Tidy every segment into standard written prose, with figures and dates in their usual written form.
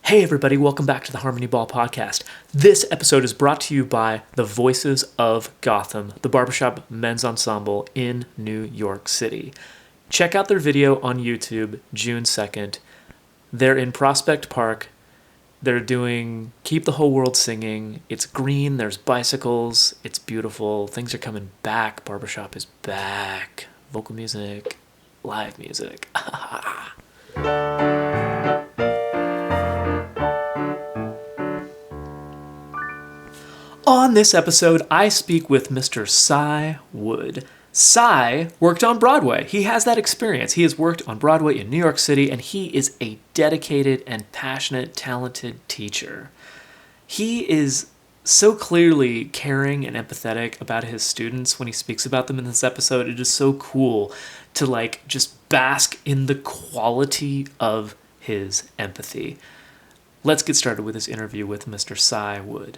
Hey everybody, welcome back to the Harmony Ball podcast. This episode is brought to you by the Voices of Gotham, the Barbershop men's ensemble in New York City. Check out their video on YouTube, June 2nd. They're in Prospect Park. They're doing Keep the Whole World Singing. It's green, there's bicycles, it's beautiful. Things are coming back. Barbershop is back. Vocal music, live music. On this episode, I speak with Mr. Cy Wood. Cy worked on Broadway. He has that experience. He has worked on Broadway in New York City, and he is a dedicated and passionate, talented teacher. He is so clearly caring and empathetic about his students when he speaks about them in this episode. It is so cool to just bask in the quality of his empathy. Let's get started with this interview with Mr. Cy Wood.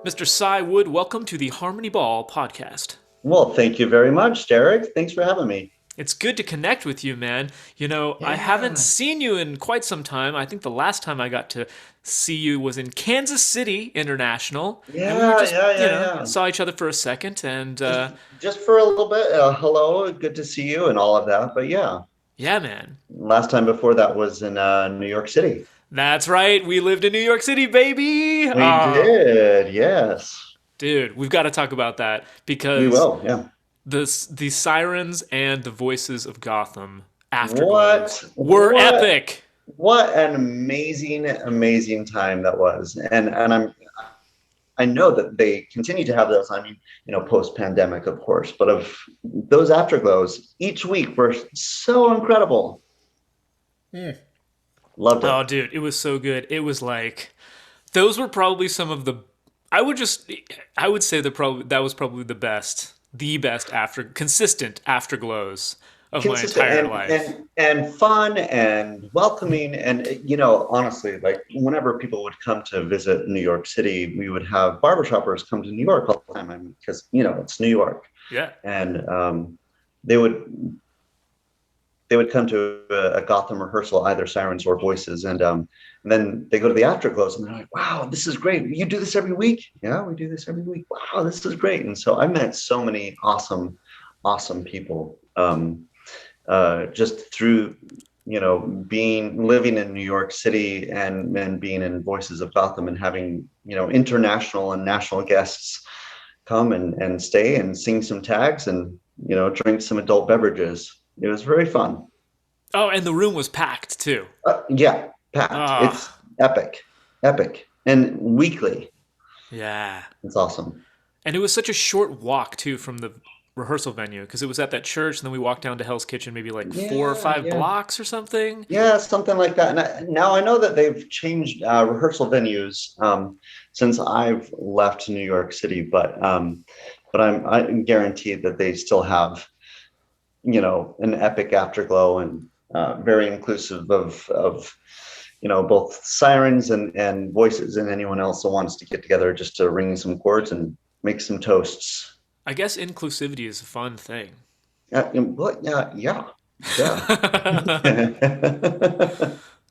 Mr. Cy Wood, welcome to the Harmony Ball podcast. Well, thank you very much, Derek. Thanks for having me. It's good to connect with you, man. I haven't seen you in quite some time. I think the last time I got to see you was in Kansas City International. And we were just, saw each other for a second. And just for a little bit. Hello, good to see you and all of that. But yeah. Yeah, man. Last time before that was in New York City. That's right. We lived in New York City, baby. We did, yes. Dude, we've got to talk about that because we will, yeah. The sirens and the voices of Gotham afterwards were epic. What an amazing time that was. And I know that they continue to have those. I mean, post-pandemic, of course, but of those afterglows each week were so incredible. Loved it. Oh, dude, it was so good. It was like, those were probably some of the, I would say that was probably the best consistent afterglows of my entire life. And fun and welcoming. And, honestly, like whenever people would come to visit New York City, we would have barbershoppers come to New York all the time because, it's New York. Yeah. And they would come to a Gotham rehearsal, either sirens or voices, and then they go to the afterglows, and they're like, "Wow, this is great! You do this every week?" "Yeah, we do this every week." "Wow, this is great!" And so I met so many awesome people just through living in New York City and being in Voices of Gotham and having international and national guests come and stay and sing some tags and drink some adult beverages. It was very fun. Oh, and the room was packed too. Yeah, packed. It's epic, and weekly. Yeah, it's awesome. And it was such a short walk too from the rehearsal venue because it was at that church, and then we walked down to Hell's Kitchen, maybe 4 or 5 blocks or something. Yeah, something like that. And now I know that they've changed rehearsal venues since I've left New York City, but I'm guaranteed that they still have an epic afterglow and very inclusive of both sirens and voices and anyone else that wants to get together just to ring some chords and make some toasts. I guess inclusivity is a fun thing. Yeah.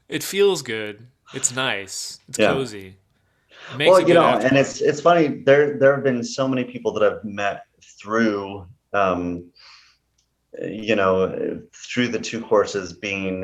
It feels good. It's nice. It's cozy. It makes and it's funny. There have been so many people that I've met through through the two choruses being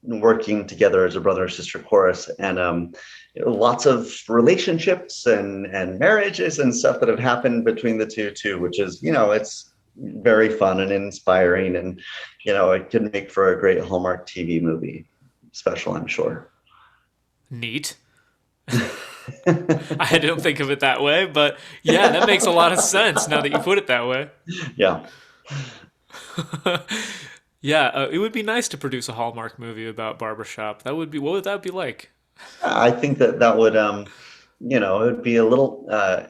working together as a brother or sister chorus, and lots of relationships and marriages and stuff that have happened between the two too, which is it's very fun and inspiring, and it could make for a great Hallmark TV movie special, I'm sure. Neat. I don't think of it that way, but yeah, that makes a lot of sense now that you put it that way. Yeah. Yeah, it would be nice to produce a Hallmark movie about Barbershop. What would that be like? I think that would, it would be a little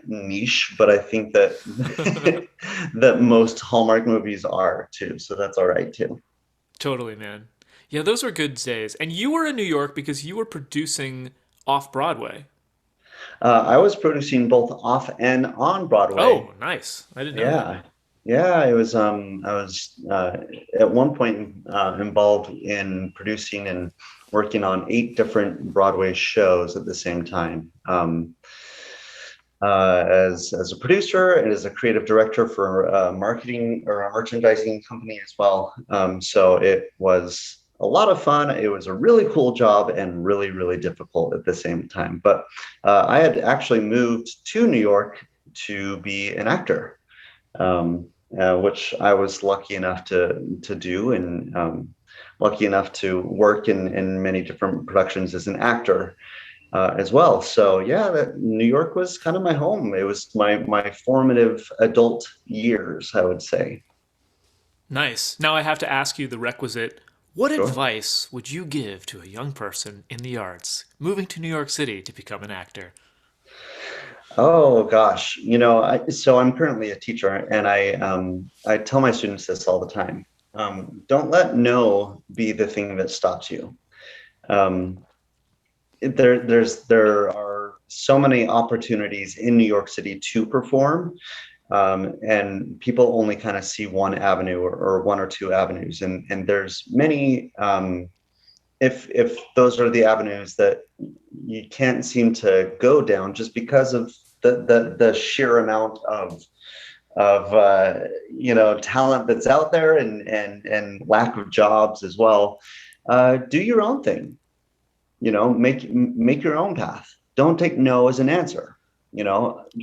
niche, but I think that that most Hallmark movies are too. So that's all right too. Totally, man. Yeah, those were good days. And you were in New York because you were producing off Broadway? I was producing both off and on Broadway. Oh, nice. I didn't know that. Yeah. Yeah, it was I was at one point involved in producing and working on 8 different Broadway shows at the same time. As a producer and as a creative director for a marketing or a merchandising company as well. So it was a lot of fun. It was a really cool job and really, really difficult at the same time. But I had actually moved to New York to be an actor, which I was lucky enough to do, and lucky enough to work in many different productions as an actor as well. So yeah, New York was kind of my home. It was my formative adult years, I would say. Nice. Now I have to ask you the requisite. What Sure. advice would you give to a young person in the arts moving to New York City to become an actor? Oh gosh, so I'm currently a teacher, and I tell my students this all the time. Don't let no be the thing that stops you. Um, there are so many opportunities in New York City to perform, and people only kind of see one avenue or one or two avenues, and there's many. If those are the avenues that you can't seem to go down just because of the sheer amount of talent that's out there, and lack of jobs as well, do your own thing. Make your own path. Don't take no as an answer.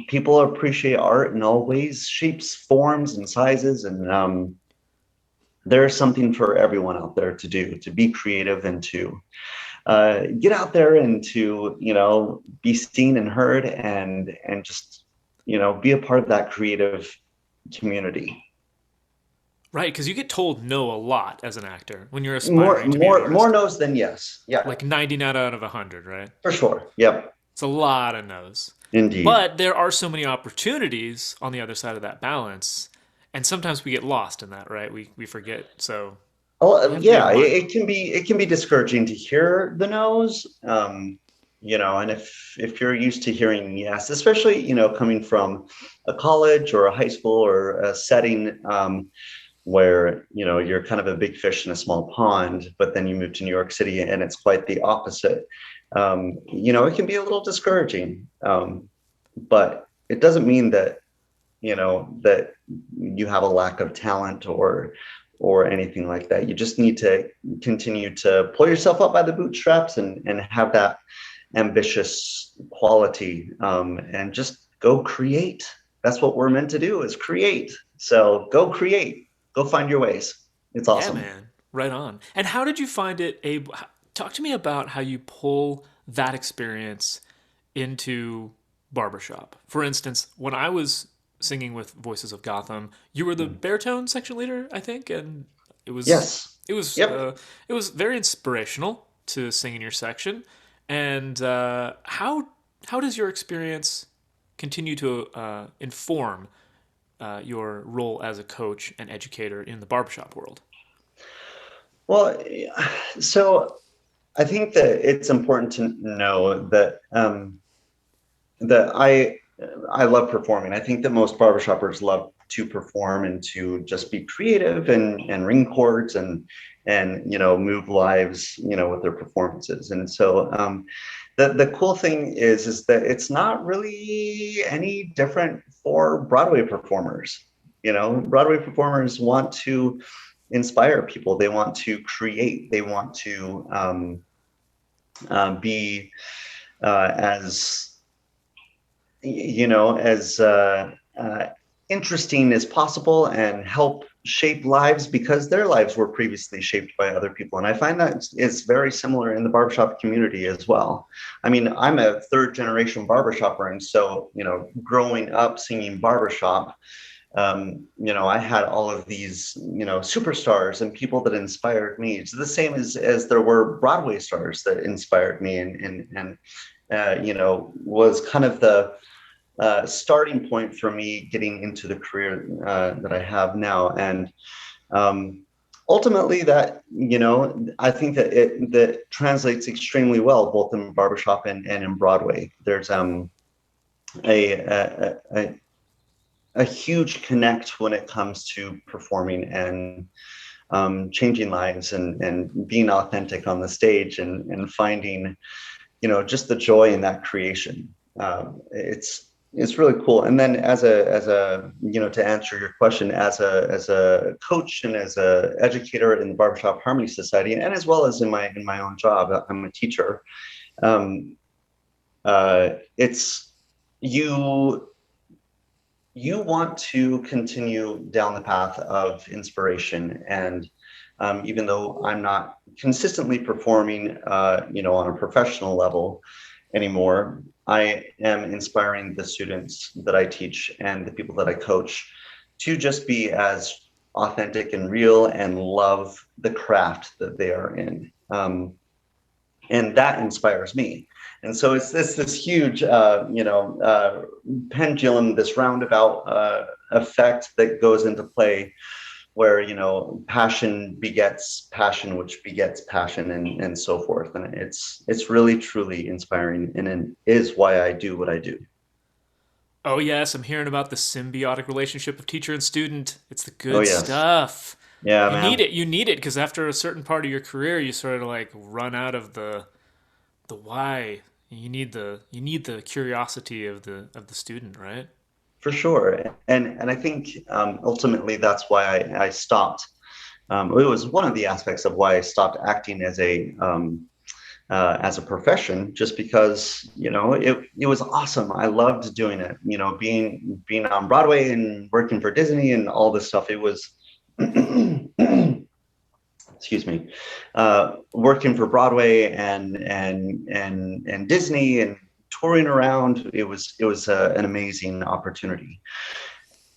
People appreciate art in all ways, shapes, forms, and sizes, and there's something for everyone out there to do, to be creative and to get out there and to be seen and heard, and just be a part of that creative community. Right, because you get told no a lot as an actor when you're More aspiring to be an more more artist. no's than yes. Yeah, Like 99 out of 100, right? for sure. Yep, It's a lot of no's. indeed. But there are so many opportunities on the other side of that balance. And sometimes we get lost in that, right? We forget. So you Oh, have to be yeah, mindful. it can be discouraging to hear the no's. And if you're used to hearing yes, especially coming from a college or a high school or a setting, where you're kind of a big fish in a small pond, but then you move to New York City and it's quite the opposite. It can be a little discouraging, but it doesn't mean that you have a lack of talent or anything like that. You just need to continue to pull yourself up by the bootstraps, and have that ambitious quality, and just go create. That's what we're meant to do, is create. So go create, go find your ways. It's Yeah, awesome. man. Right on. And how did you find it able? Talk to me about how you pull that experience into Barbershop. For instance, when I was singing with Voices of Gotham, you were the Mm. baritone section leader, I think, and it was Yes. it was Yep. uh, it was very inspirational to sing in your section. And how does your experience continue to inform your role as a coach and educator in the barbershop world? Well, so I think that it's important to know that I love performing. I think that most barbershoppers love to perform and to just be creative and ring chords and move lives with their performances. And so the cool thing is that it's not really any different for Broadway performers. Broadway performers want to inspire people. They want to create. They want to be as as interesting as possible, and help shape lives because their lives were previously shaped by other people. And I find that is very similar in the barbershop community as well. I mean, I'm a third generation barbershopper. And so, growing up singing barbershop, I had all of these, superstars and people that inspired me. It's the same as there were Broadway stars that inspired me, and was kind of the starting point for me getting into the career that I have now. And um, ultimately, that I think that it that translates extremely well both in barbershop and in Broadway. There's a, a a a huge connect when it comes to performing and changing lives and being authentic on the stage and finding just the joy in that creation. It's really cool. And then as a to answer your question, as a coach and as a educator in the Barbershop Harmony Society, and as well as in my own job, I'm a teacher. Um, it's you you want to continue down the path of inspiration. And even though I'm not consistently performing, on a professional level anymore, I am inspiring the students that I teach and the people that I coach to just be as authentic and real and love the craft that they are in. And that inspires me. And so it's this huge, pendulum, this roundabout effect that goes into play, where passion begets passion, which begets passion, and so forth. And it's really truly inspiring, and it is why I do what I do. Oh yes, I'm hearing about the symbiotic relationship of teacher and student. It's the Oh good yes, stuff. yeah, You need man, it. You need it because after a certain part of your career, you sort of like run out of the why. You need the curiosity of the student, right? for sure. And I think ultimately that's why I stopped. It was one of the aspects of why I stopped acting as a profession, just because it was awesome. I loved doing it. Being on Broadway and working for Disney and all this stuff. It was excuse me, working for Broadway and Disney and touring around. It was an amazing opportunity.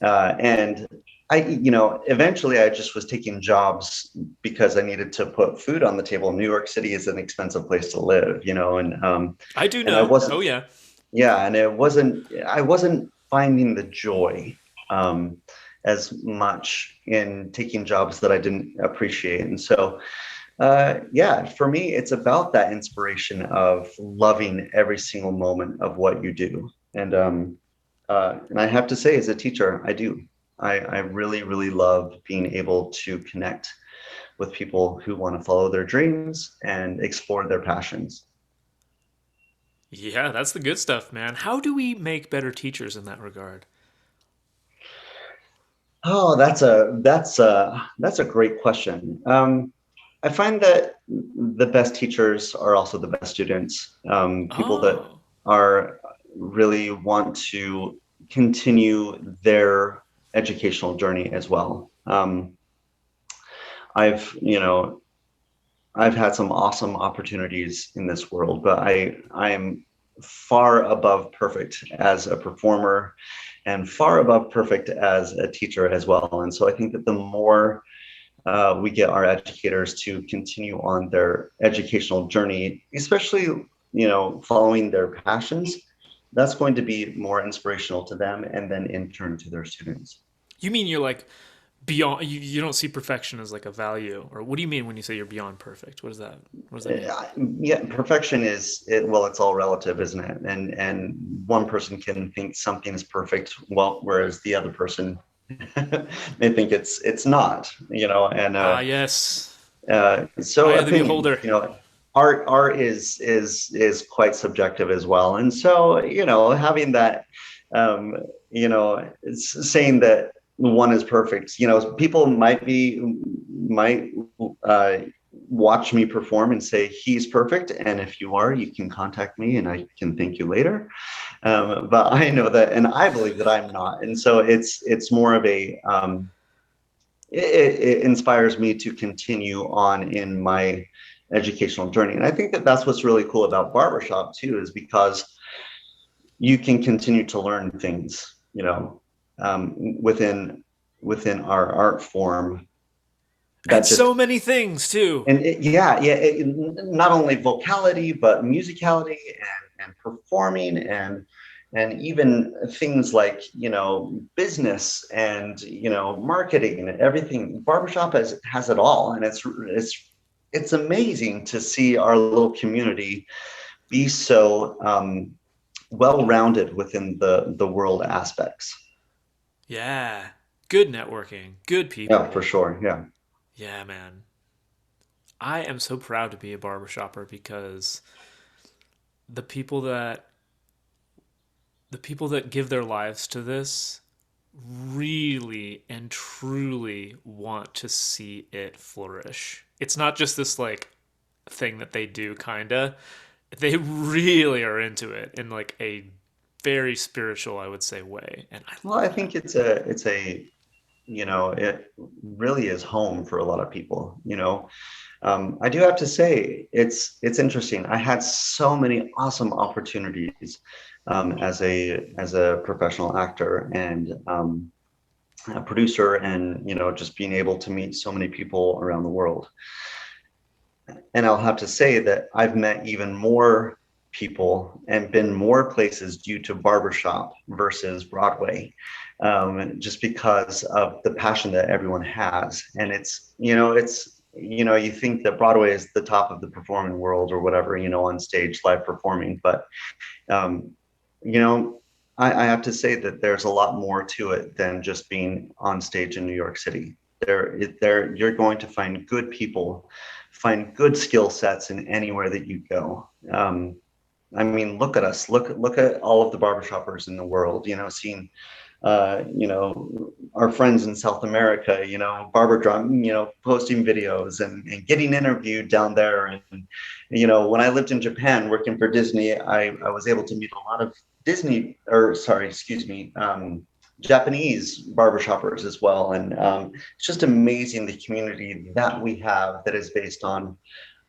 And eventually I just was taking jobs because I needed to put food on the table. New York City is an expensive place to live, I do and I know. Oh wasn't, yeah. yeah, and I wasn't finding the joy um, as much in taking jobs that I didn't appreciate. And so, yeah, for me, it's about that inspiration of loving every single moment of what you do. And I have to say, as a teacher, I do. I really, really love being able to connect with people who want to follow their dreams and explore their passions. Yeah, that's the good stuff, man. How do we make better teachers in that regard? Oh, that's a great question. I find that the best teachers are also the best students. People that Oh. are really want to continue their educational journey as well. I've, you know, I've had some awesome opportunities in this world, but I am far above perfect as a performer and far above perfect as a teacher as well. And so I think that the more we get our educators to continue on their educational journey, especially following their passions, that's going to be more inspirational to them and then in turn to their students. You mean you're like beyond you don't see perfection as like a value? Or what do you mean when you say you're beyond perfect? What does that mean? Yeah, perfection is it. Well, it's all relative, isn't it? And one person can think something is perfect, well, whereas the other person may think it's not. And Ah, yes. so Eye of the opinions. beholder. Art is quite subjective as well. And so having that, um, it's saying that one is perfect. People might uh, watch me perform and say he's perfect, and if you are, you can contact me and I can thank you later. But I know that, and I believe that I'm not. And so it's more of it inspires me to continue on in my educational journey. And I think that that's what's really cool about barbershop too, is because you can continue to learn things, within our art form And that so just, many things too. and yeah, not only vocality but musicality and performing, and and even things like, business and, marketing and everything. Barbershop has it all. And it's amazing to see our little community be so well-rounded within the world aspects. Yeah. Good networking, good Yeah, for people. sure. Yeah. Yeah, man. I am so proud to be a barbershopper because the people that the people that give their lives to this really and truly want to see it flourish. It's not just this like thing that they do kinda. They really are into it in like a very spiritual, I would say, way. And I Well, love I that. think it's a it really is home for a lot of people. I do have to say it's interesting. I had so many awesome opportunities as a professional actor and a producer, and just being able to meet so many people around the world. And I'll have to say that I've met even more people and been more places due to Barbershop versus Broadway, just because of the passion that everyone has. And you think that Broadway is the top of the performing world or whatever, on stage live performing, but um, you know, I have to say that there's a lot more to it than just being on stage in New York City. You're going to find good people, find good skill sets in anywhere that you go. I mean, look at us. Look at all of the barbershoppers in the world. Seeing our friends in South America, Barber Drum, posting videos and getting interviewed down there. And, when I lived in Japan working for Disney, I was able to meet a lot of Disney, or sorry, excuse me, Japanese barbershoppers as well. And it's just amazing the community that we have that is based on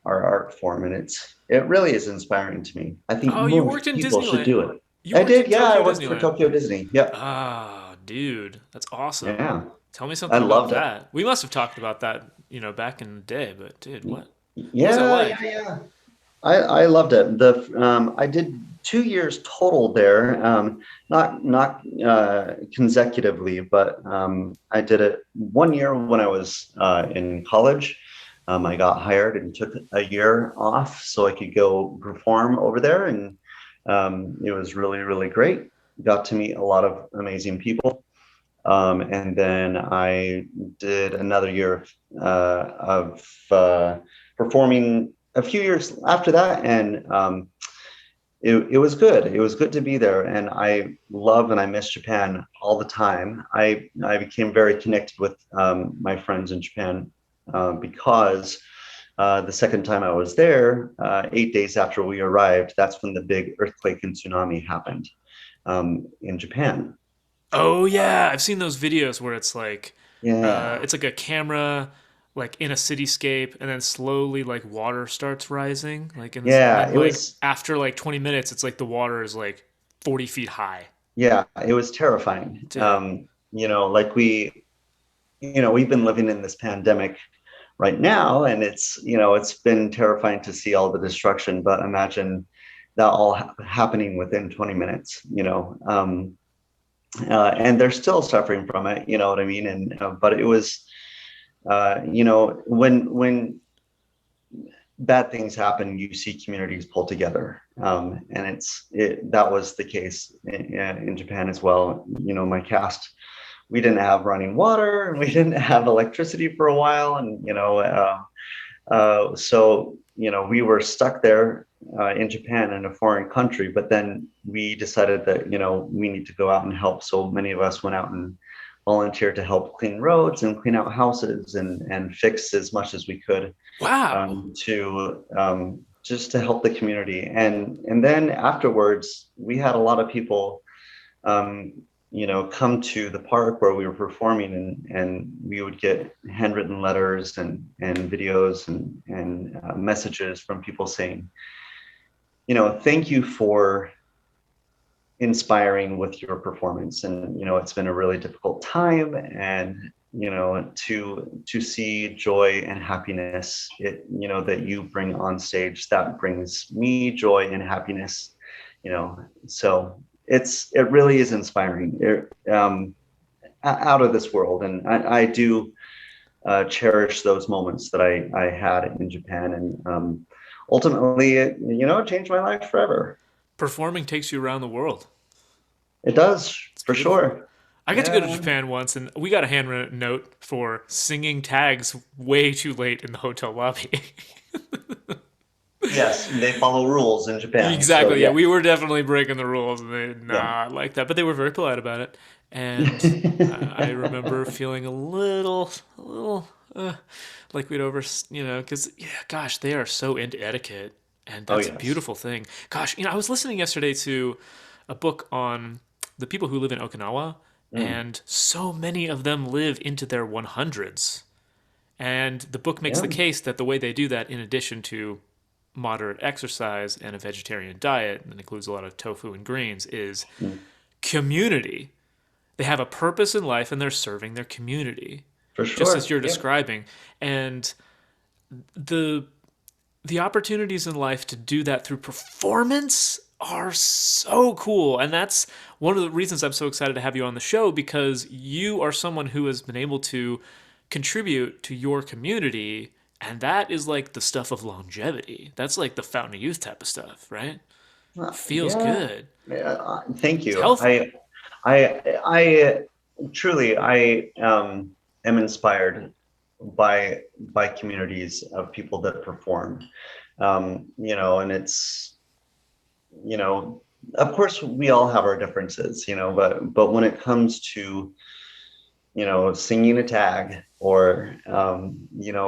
our art form. And it really is inspiring to me. I think Oh, you more worked in people should Disneyland. do it. You I worked did. in Yeah, I Tokyo worked for Disneyland. Tokyo Disney. Yep. Ah, dude, that's awesome. Yeah. Tell me I something about loved it. that. We must have talked about that, back in the day, but dude, what was that Yeah, like? yeah, yeah. I loved it. I did 2 years total there, not consecutively, but I did it 1 year when I was in college. I got hired and took a year off so I could go perform over there, and it was really, really great. Got to meet a lot of amazing people. And then I did another year of performing a few years after that, and it was good. It was good to be there, and I love and I miss Japan all the time. I became very connected with my friends in Japan because the second time I was there, 8 days after we arrived, that's when the big earthquake and tsunami happened in Japan. Oh yeah, I've seen those videos where Yeah. it's like a camera, like in a cityscape, and then slowly like water starts rising, like in this, and Yeah, then it like was after like 20 minutes, it's like the water is like 40 feet high. Yeah, it was terrifying. Dude. Like we've been living in this pandemic right now, and it's been terrifying to see all the destruction, but imagine that all happening within 20 minutes, and they're still suffering from it, you know what I mean? And but it was, when bad things happen, you see communities pull together. And that was the case in Japan as well. My cast, we didn't have running water and we didn't have electricity for a while. And, so, we were stuck there in Japan in a foreign country, but then we decided that, we need to go out and help. So many of us went out and volunteered to help clean roads and clean out houses and fix as much as we could Wow. to just to help the community. And then afterwards, we had a lot of people, um, come to the park where we were performing, and we would get handwritten letters and videos and messages from people saying, thank you for inspiring with your performance, and it's been a really difficult time, and to see joy and happiness, that you bring on stage, that brings me joy and happiness. So it really is inspiring. Out of this world, and I do cherish those moments that I had in Japan, and ultimately, it changed my life forever. Performing takes you around the world. It does, It's for beautiful. sure. I got to go to Yeah. Japan once, and we got a handwritten note for singing tags way too late in the hotel lobby. Yes, they follow rules in Japan. So Exactly. Yeah, we yes. were definitely breaking the rules, and they did Yeah. not like that. But they were very polite about it. And I remember feeling a little like we'd over, because yeah, gosh, they are so into etiquette, and Oh that's a yes. beautiful thing. Gosh, I was listening yesterday to a book on the people who live in Okinawa, Mm, and so many of them live into their 100s. And the book makes the yeah. case that the way they do that, in addition to moderate exercise and a vegetarian diet that includes a lot of tofu and greens, is Mm, community. They have a purpose in life and they're serving their community, for just as sure. you're Yep. describing. And the the opportunities in life to do that through performance are so cool. And that's one of the reasons I'm so excited to have you on the show, because you are someone who has been able to contribute to your community. And that is like the stuff of longevity. That's like the fountain of youth type of stuff, right? Feels Yeah. good. Thank It's you. healthy. I truly, I am inspired by communities of people that perform. And it's, you know, of course we all have our differences, but when it comes to, singing a tag, or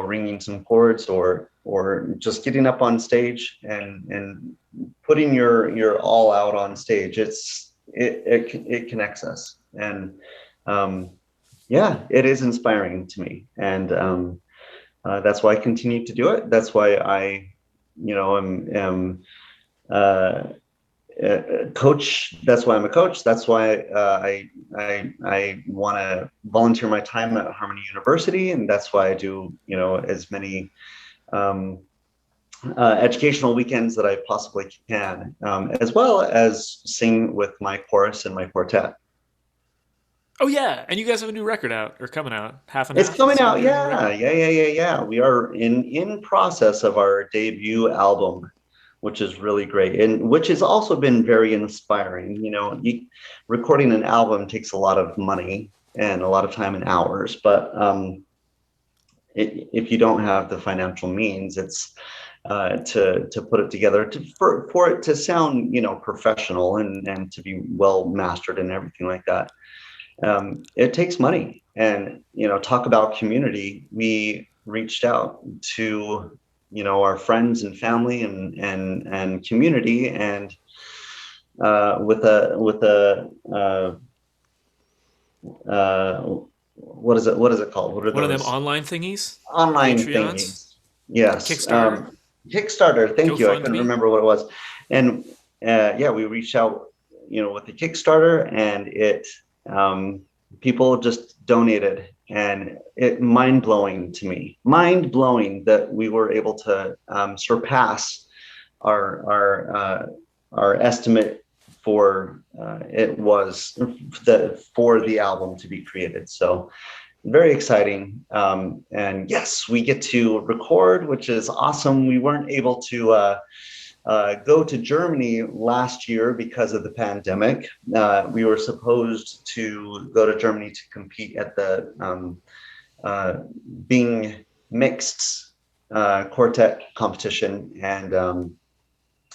ringing some chords, or just getting up on stage and putting your all out on stage, it connects us. And um, yeah, it is inspiring to me, and that's why I continue to do it. That's why I, am uh, coach. That's why I'm a coach. That's why I want to volunteer my time at Harmony University, and that's why I do as many um, educational weekends that I possibly can, as well as sing with my chorus and my quartet. Oh, yeah. And you guys have a new record out, or coming out, half and It's half. coming It's out, your new yeah, record. yeah, yeah, yeah, yeah. We are in process of our debut album, which is really great, and which has also been very inspiring. Recording an album takes a lot of money and a lot of time and hours, but if you don't have the financial means, it's to put it together, for it to sound professional, and to be well mastered and everything like that. It takes money. And talk about community. We reached out to our friends and family, and community, and uh, what is it called, what are One of them those online thingies, online Patreons, thingies? Yes. Kickstarter, Kickstarter, thank you, I couldn't GoFundMe. remember what it was. And yeah, we reached out with the Kickstarter, and it um, people just donated, and it mind blowing that we were able to surpass our estimate for it was for the album to be created. So very exciting. And yes, we get to record, which is awesome. We weren't able to go to Germany last year because of the pandemic. We were supposed to go to Germany to compete at the uh, Bing mixed quartet competition. And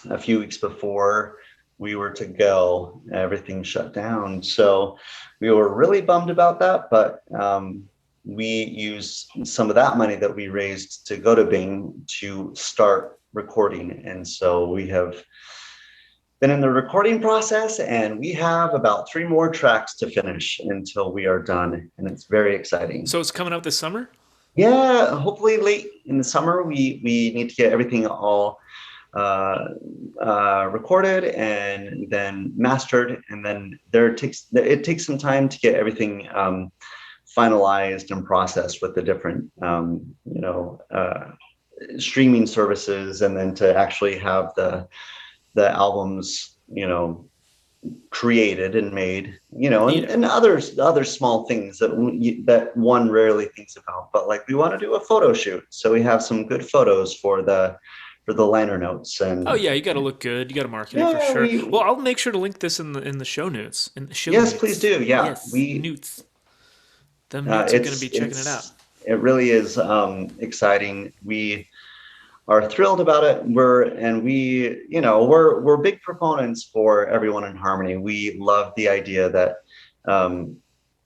a few weeks before we were to go, everything shut down. So we were really bummed about that, but we used some of that money that we raised to go to Bing to start recording. And so we have been in the recording process, and we have about 3 more tracks to finish until we are done. And it's very exciting. So it's coming out this summer? Yeah, hopefully late in the summer. We need to get everything all uh, recorded and then mastered, and then it takes some time to get everything finalized and processed with the different streaming services, and then to actually have the albums created and made, Yeah. and other small things that one rarely thinks about. But like we want to do a photo shoot, so we have some good photos for the liner notes, Oh and yeah, you got to look good. You got to market it for yeah, sure. Well, we I'll make sure to link this in the show notes. In the show yes, please notes. do. Yeah, Yes, we newts. Them newts are gonna be checking it out. it really is exciting. We are thrilled about it. We're big proponents for everyone in harmony. We love the idea that um,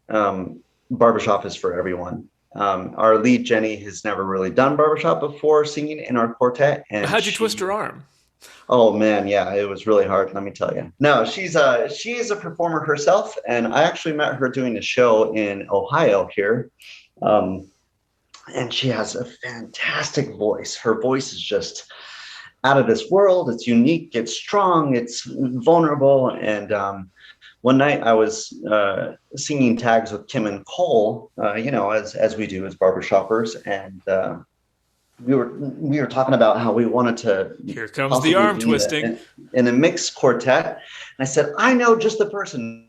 um, barbershop is for everyone. Our lead Jenny has never really done barbershop before singing in our quartet, and How'd you twist her arm? oh man, yeah, it was really hard. Let me tell you. No, she is a performer herself, and I actually met her doing a show in Ohio here. Um, and she has a fantastic voice. Her voice is just out of this world. It's unique, it's strong, it's vulnerable. And one night I was singing tags with Kim and Cole, as we do as barbershoppers, and we were talking about how we wanted to Here comes the possibly arm be twisting. in a mixed quartet. And I said, I know just the person.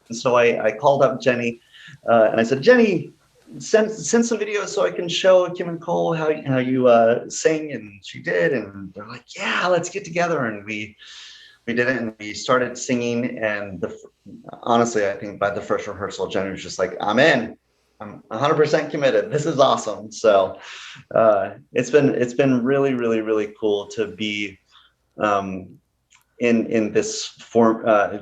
And so I called up Jenny, and I said, Jenny, send some videos so I can show Kim and Cole how you sing. And she did, and they're like, yeah, let's get together. And we did it, and we started singing. And honestly, I think by the first rehearsal, Jenny was just like, I'm in. I'm 100% committed. This is awesome. So it's been really, really, really cool to be um, in this format,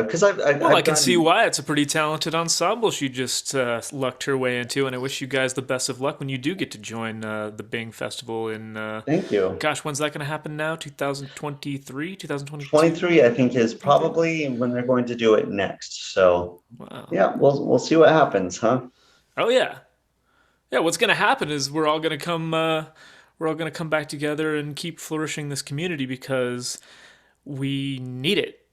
because Well, I I've can see done. why. It's a pretty talented ensemble she just lucked her way into, and I wish you guys the best of luck when you do get to join the Bing Festival in, Thank you. gosh, when's that going to happen now? 2023, 2022, 23, I think, is 2023? probably when they're going to do it next. So Wow. yeah, we'll see what happens, huh? Oh yeah, yeah. What's going to happen is we're all going to come back together and keep flourishing this community because we need it.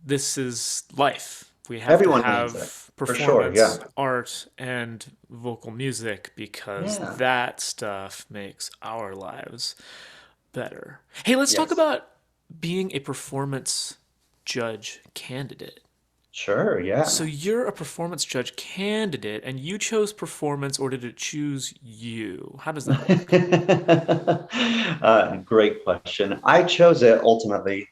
This is life. We have to Everyone needs it have for sure. Yeah, performance, art, and vocal music because yeah, that stuff makes our lives better. Hey, let's talk yes, about being a performance judge candidate. sure, So yeah. you're a performance judge candidate and you chose performance or did it choose you? How does that work? Great question. I chose it ultimately.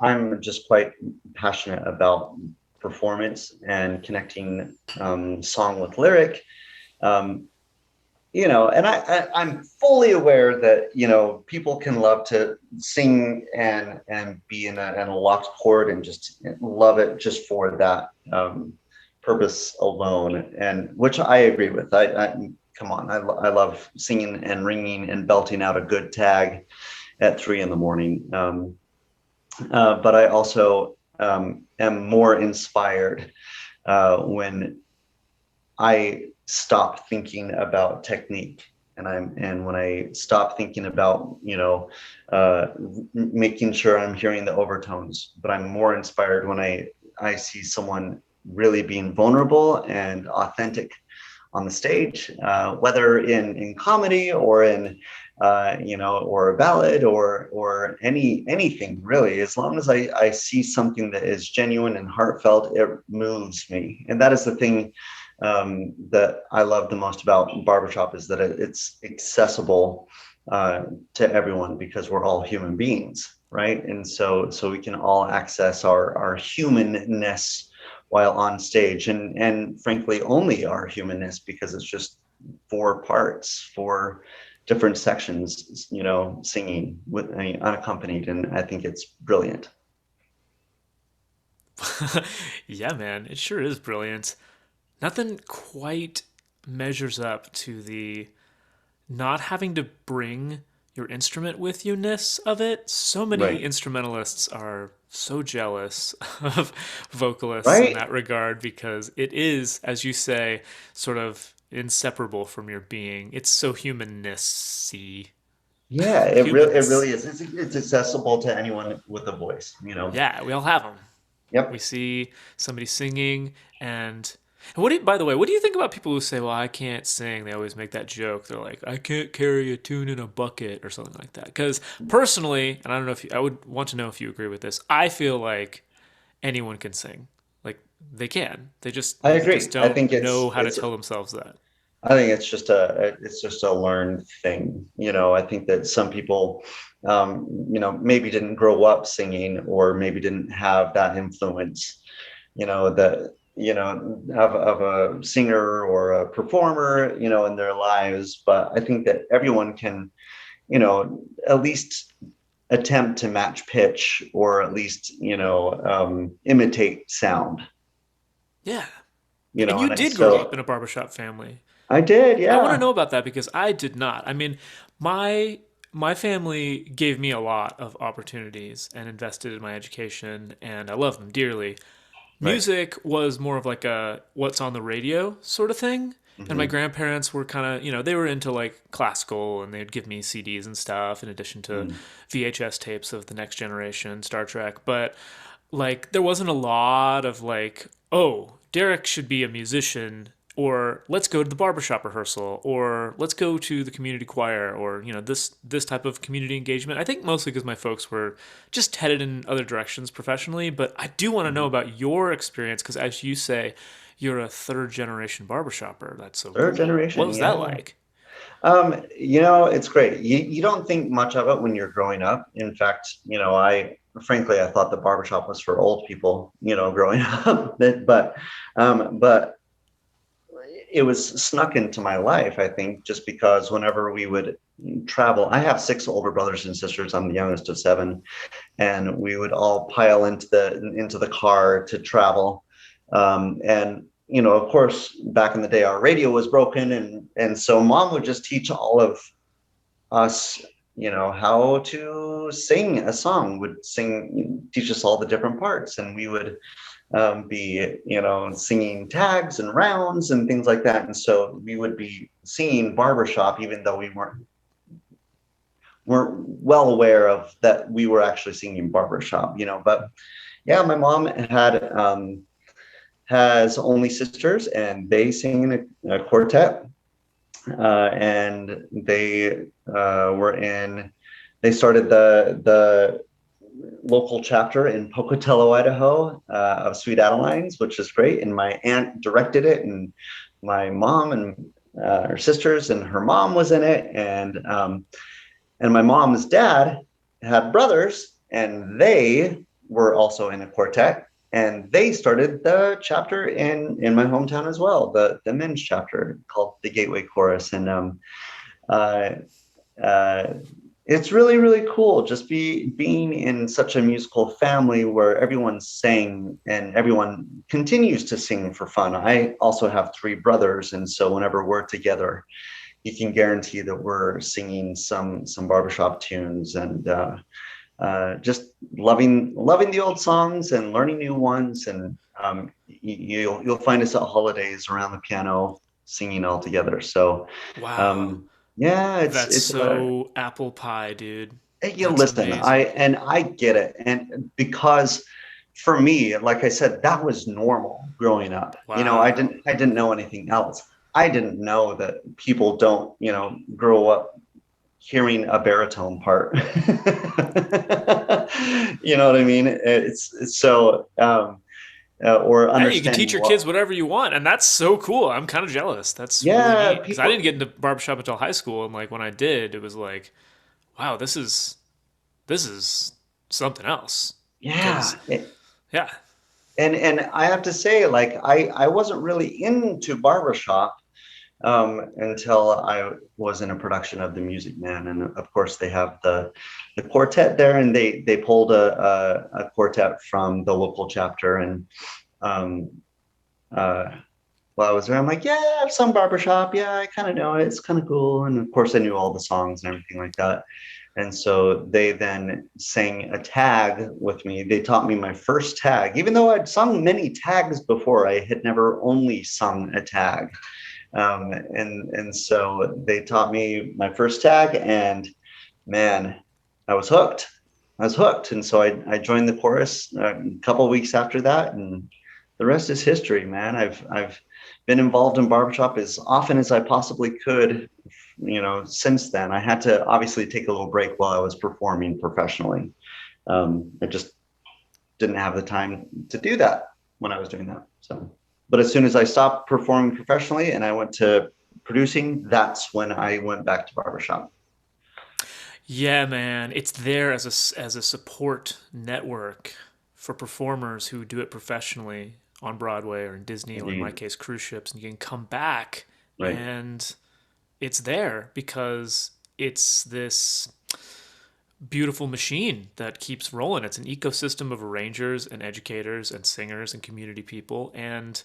I'm just quite passionate about performance and connecting song with lyric. Um, and I'm fully aware that people can love to sing and be in a locked chord and just love it just for that purpose alone, and which I agree with. I come on, I love singing and ringing and belting out a good tag at 3 in the morning. But I also am more inspired when I stop thinking about technique, and when I stop thinking about uh, making sure I'm hearing the overtones. But I'm more inspired when I see someone really being vulnerable and authentic on the stage, whether in comedy or in or a ballad or anything really. As long as I see something that is genuine and heartfelt, it moves me, and that is the thing that I love the most about barbershop, is that it's accessible to everyone because we're all human beings, right? And so we can all access our humanness while on stage, and frankly only our humanness, because it's just four parts, four different sections, singing with unaccompanied, and I think it's brilliant. Yeah, man, it sure is brilliant. Nothing quite measures up to the not having to bring your instrument with you ness of it. So many Right. instrumentalists are so jealous of vocalists in Right. that regard because it is, as you say, sort of inseparable from your being. It's so humanness-y. Yeah, it really Humanness. is. It's accessible to anyone with a voice. Yeah, we all have them. We Yep. see somebody singing and By the way, what do you think about people who say, "Well, I can't sing"? They always make that joke. They're like, "I can't carry a tune in a bucket" or something like that. Because personally, and I don't know if I would want to know if you agree with this. I feel like anyone can sing. Like they can. I They just agree. don't know how to tell themselves that. I think it's just a learned thing. I think that some people, maybe didn't grow up singing or maybe didn't have that influence, that, of a singer or a performer, in their lives. But I think that everyone can, at least attempt to match pitch or at least, imitate sound, Yeah. And you and did grow up so in a barbershop family. I did, I want to yeah. know about that because I did not. I mean, my my family gave me a lot of opportunities and invested in my education, and I love them dearly. Right. Music was more of like a what's on the radio sort of thing. And my Hmm. grandparents were kind of, they were into like classical and they'd give me CDs and stuff in addition to Mm. VHS tapes of the next generation, Star Trek. But like there wasn't a lot of like, oh, Derek should be a musician, or let's go to the barbershop rehearsal, or let's go to the community choir, or this type of community engagement. I think mostly because my folks were just headed in other directions professionally. But I do want to know Mhm. about your experience because, as you say, you're a third generation barbershopper. That's so Third cool. What generation, was that yeah. like? It's great. You don't think much of it when you're growing up. In fact, I thought the barbershop was for old people, growing up. But it was snuck into my life, I think, just because whenever we would travel, I have six older brothers and sisters. I'm the youngest of seven, and we would all pile into the car to travel. And of course, back in the day, our radio was broken, and so mom would just teach all of us, how to sing a song. Would teach us all the different parts, and we would be, singing tags and rounds and things like that. And so we would be singing barbershop, even though we weren't well aware of that we were actually singing barbershop. But yeah, my mom has only sisters, and they sing in a quartet, and they started the local chapter in Pocatello, Idaho, of Sweet Adelines, which is great. And my aunt directed it, and my mom and her sisters and her mom was in it, and my mom's dad had brothers, and they were also in a quartet, and they started the chapter in my hometown as well, the men's chapter called the Gateway Chorus. And uh, uh, it's really, really cool just being in such a musical family where everyone sang and everyone continues to sing for fun. I also have three brothers, and so whenever we're together, you can guarantee that we're singing some barbershop tunes, and just loving the old songs and learning new ones. And you'll find us at holidays around the piano singing all together. So Wow. um, yeah, That's so apple pie, dude. That's listen, amazing. I get it, and because for me, like I said, that was normal growing up. Wow. I didn't know anything else. I didn't know that people don't, grow up hearing a baritone part. You know what I mean? It's so or Hey, you can teach understanding your what. kids whatever you want, and that's so cool. I'm kind of jealous. That's really Yeah, neat because I didn't people. get into barbershop until high school, and like when I did, it was like, wow, this is something else. Because Yeah, yeah, and I have to say, like, I wasn't really into barbershop until I was in a production of The Music Man, and of course they have the quartet there, and they pulled a quartet from the local chapter. And um, uh, while I was there, I'm like, yeah, some barbershop, yeah, I kind of know it. It's kind of cool, and of course I knew all the songs and everything like that. And so they then sang a tag with me. They taught me my first tag, even though I'd sung many tags before. I had never only sung a tag. And so they taught me my first tag, and man, I was hooked. I was hooked, and so I joined the chorus a couple of weeks after that, and the rest is history, man. I've been involved in barbershop as often as I possibly could. Since then, I had to obviously take a little break while I was performing professionally. I just didn't have the time to do that when I was doing that. So, but as soon as I stopped performing professionally and I went to producing, that's when I went back to barbershop. Yeah, man, it's there as a support network for performers who do it professionally on Broadway or in Disney or in my Indeed. case cruise ships, and you can come back Right. and it's there because it's this beautiful machine that keeps rolling. It's an ecosystem of arrangers and educators and singers and community people, and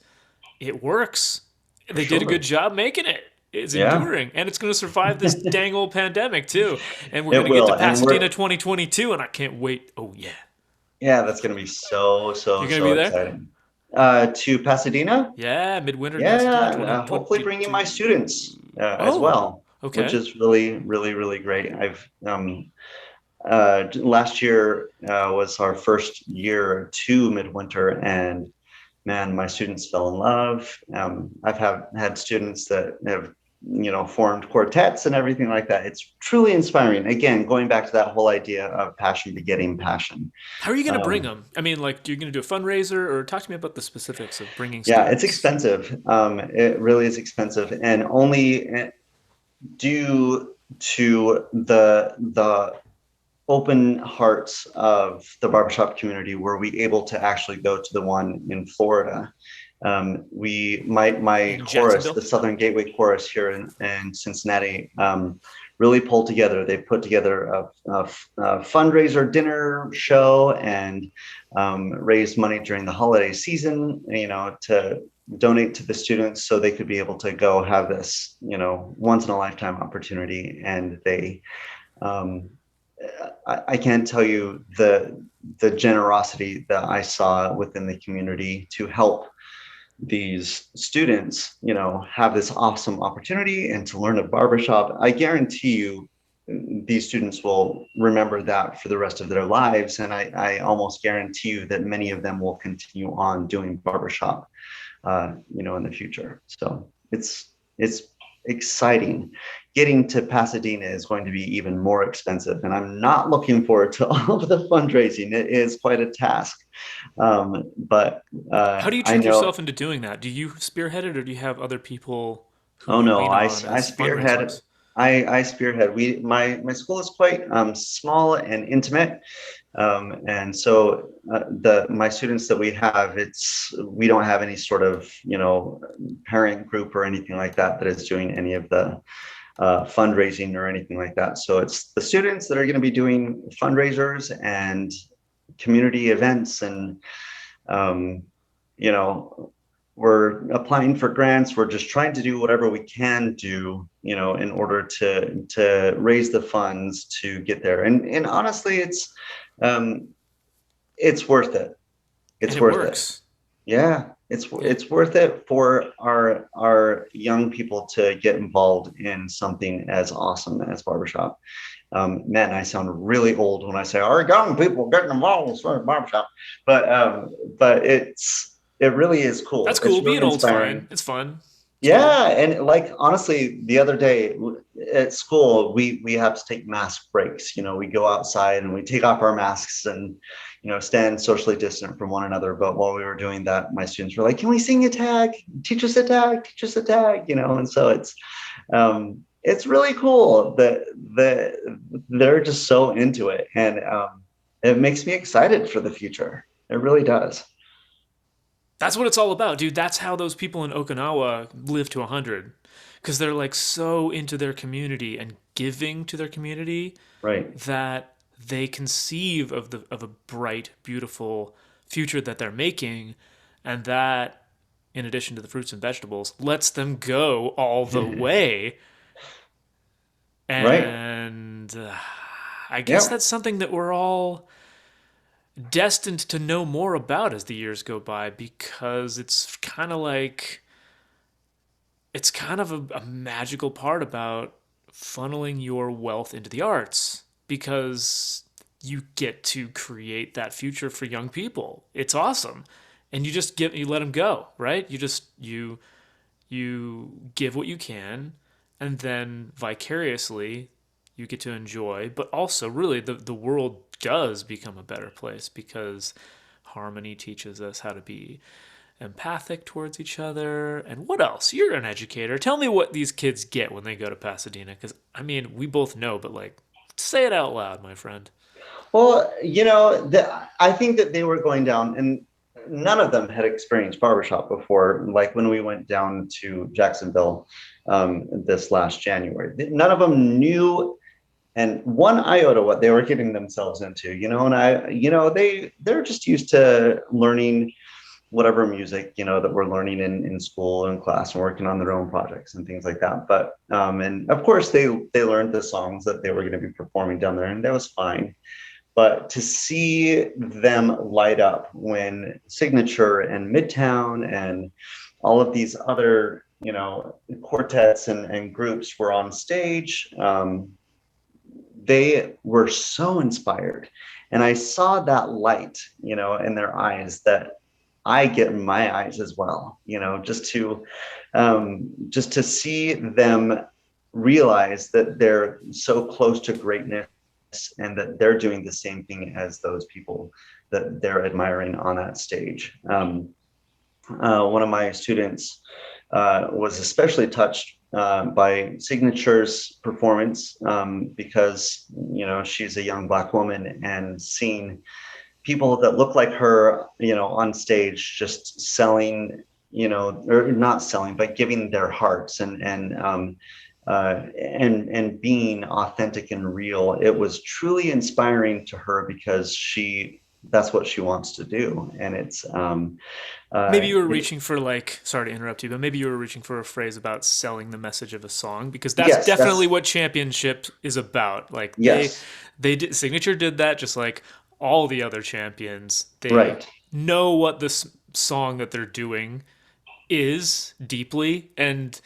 it works. For They did a good sure. job making it. It's Yeah, enduring, and it's going to survive this dang old pandemic too. And we're going it to get to will. And Pasadena we're, 2022, and I can't wait. Oh yeah, yeah, that's going to be so, you're so, going to so be there. exciting. To Pasadena? Yeah, midwinter next year, Yeah, hopefully bringing my students 2022. as Oh, well, which okay. is really, really, really great. Last year was our first year to midwinter, and man, my students fell in love. I've had students that have, formed quartets and everything like that. It's truly inspiring. Again, going back to that whole idea of passion begetting passion. How are you going to bring Um, them? I mean, like, you're going to do a fundraiser, or talk to me about the specifics of bringing yeah, it's students. expensive. It really is expensive, and only due to the open hearts of the barbershop community were we able to actually go to the one in Florida. My In chorus, Jacksonville? the Southern Gateway Chorus here in Cincinnati, really pulled together. They put together a fundraiser dinner show and raised money during the holiday season, to donate to the students so they could be able to go have this, once in a lifetime opportunity. And um, I can't tell you the generosity that I saw within the community to help these students, have this awesome opportunity and to learn a barbershop. I guarantee you these students will remember that for the rest of their lives. And I almost guarantee you that many of them will continue on doing barbershop, in the future. So it's exciting. Getting to Pasadena is going to be even more expensive, and I'm not looking forward to all of the fundraising. It is quite a task, but How do you I trick know. yourself into doing that? Do you spearhead it, or do you have other people who Oh you no, lean I on I as spearhead. fundraisers? I spearhead. My school is quite small and intimate, and so the my students that we have, we don't have any sort of parent group or anything like that that is doing any of the fundraising or anything like that. So it's the students that are going to be doing fundraisers and community events, and um, you know we're applying for grants. We're just trying to do whatever we can do, in order to raise the funds to get there. And honestly, um, it's worth it. And It's it worth it. works. Yeah, Yeah. it's worth it for our young people to get involved in something as awesome as barbershop. Man, I sound really old when I say our young people getting involved in barbershop, but it really is That's cool. cool. It's really Being old's inspiring. fine. It's fun. It's cool. Yeah, and like honestly, the other day at school, we have to take mask breaks. We go outside and we take off our masks and stand socially distant from one another. But while we were doing that, my students were like, "Can we sing a tag? Teach us a tag. Teach us a tag." And so it's really cool that they're just so into it, and it makes me excited for the future. It really does. That's what it's all about, dude. That's how those people in Okinawa live to 100. Because they're like so into their community and giving to their community Right. that they conceive of a bright, beautiful future that they're making, and that, in addition to the fruits and vegetables, lets them go all the way. Right. And I guess Yep. that's something that we're all destined to know more about as the years go by, because it's kind of a magical part about funneling your wealth into the arts, because you get to create that future for young people. It's awesome. And you let them go, right? You you give what you can, and then vicariously you get to enjoy. But also, really, the world does become a better place because harmony teaches us how to be empathic towards each other. And what else? You're an educator. Tell me what these kids get when they go to Pasadena. Because, I mean, we both know, but like, say it out loud, my friend. Well, I think that they were going down, and none of them had experienced barbershop before. Like when we went down to Jacksonville this last January, none of them knew and one iota what they were getting themselves into. And they're just used to learning whatever music that we're learning in school and class and working on their own projects and things like that. But and of course they learned the songs that they were going to be performing down there, and that was fine. But to see them light up when Signature and Midtown and all of these other, quartets and groups were on stage, they were so inspired. And I saw that light, in their eyes that I get in my eyes as well, just to see them realize that they're so close to greatness and that they're doing the same thing as those people that they're admiring on that stage. One of my students was especially touched by Signature's performance because she's a young Black woman, and seeing people that look like her on stage just selling, or not selling but giving their hearts and being authentic and real. It was truly inspiring to her because that's what she wants to do. And it's Maybe you were reaching for like, sorry to interrupt you, but maybe you were reaching for a phrase about selling the message of a song because that's yes, definitely that's what championship is about. Like yes, Signature did that just like all the other champions. They right. know what this song that they're doing is deeply, and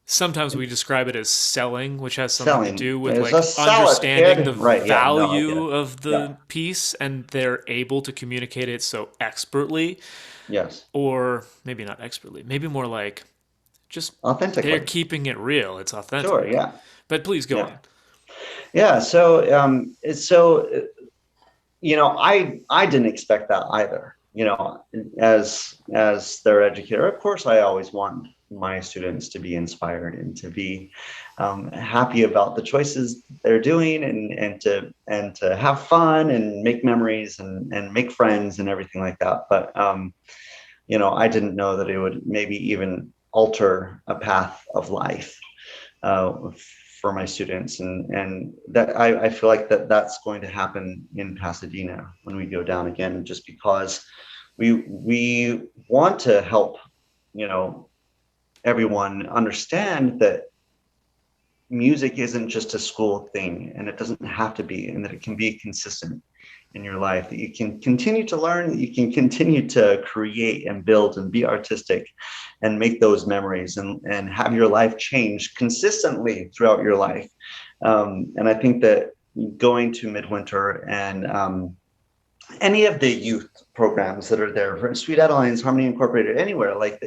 sometimes we describe it as selling, which has something to Selling do with is a like understanding the solid right. Yeah, no, I get value it. of Yeah. the piece, and they're able to communicate it so expertly, Yes. or maybe not expertly, maybe more like just they're Authentically. keeping it real. It's Sure. authentic. Yeah. But please go Yeah. on. Yeah. I didn't expect that either. As their educator, of course, I always want my students to be inspired and to be happy about the choices they're doing, and to have fun and make memories and make friends and everything like that. But I didn't know that it would maybe even alter a path of life uh, for my students, and that I feel like that's going to happen in Pasadena when we go down again, just because we want to help you know everyone understand that music isn't just a school thing, and it doesn't have to be, and that it can be consistent in your life, that you can continue to learn, that you can continue to create and build and be artistic and make those memories, and have your life change consistently throughout your life. And I think that going to Midwinter and any of the youth programs that are there for Sweet Adelines, Harmony Incorporated, anywhere, like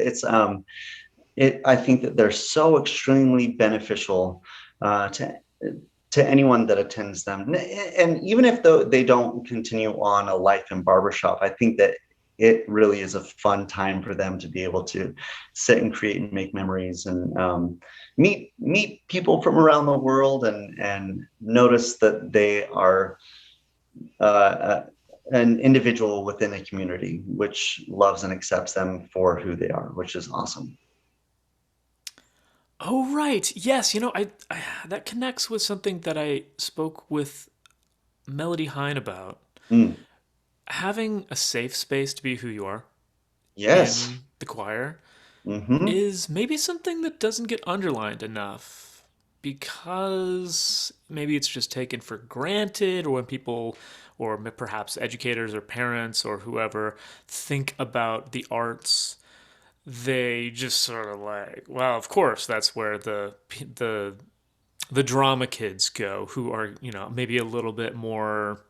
I think that they're so extremely beneficial to anyone that attends them. And even if they don't continue on a life in barbershop, I think that it really is a fun time for them to be able to sit and create and make memories, and meet people from around the world, and notice that they are an individual within a community which loves and accepts them for who they are, which is awesome. Oh right, yes. I that connects with something that I spoke with Melody Hine about. Mm. Having a safe space to be who you are Yes. in the choir Mm-hmm. is maybe something that doesn't get underlined enough because maybe it's just taken for granted, or when people, or perhaps educators or parents or whoever, think about the arts, they just sort of like, well, of course that's where the the drama kids go, who are maybe a little bit more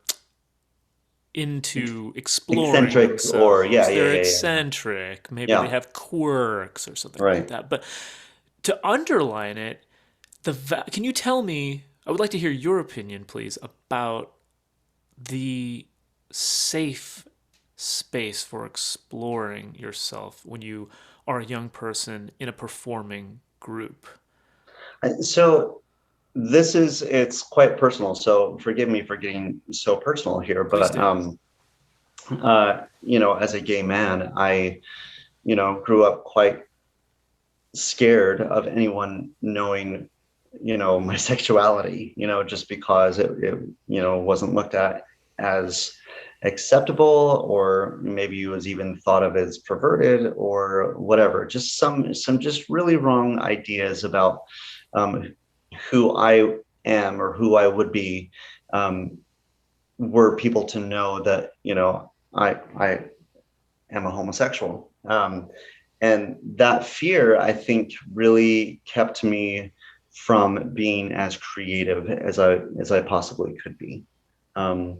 into exploring eccentric, or yeah, themselves. yeah, They're yeah, yeah, eccentric. Maybe they yeah, have quirks or something like right. that. But to underline it, can you tell me? I would like to hear your opinion, please, about the safe space for exploring yourself when you are a young person in a performing group. So it's quite personal. So forgive me for getting so personal here, Please but do. as a gay man, I grew up quite scared of anyone knowing my sexuality, just because it wasn't looked at as acceptable, or maybe it was even thought of as perverted or whatever. Just some just really wrong ideas about um, who I am or who I would be, um, were people to know that I am a homosexual. And that fear, I think, really kept me from being as creative as I possibly could be. Um,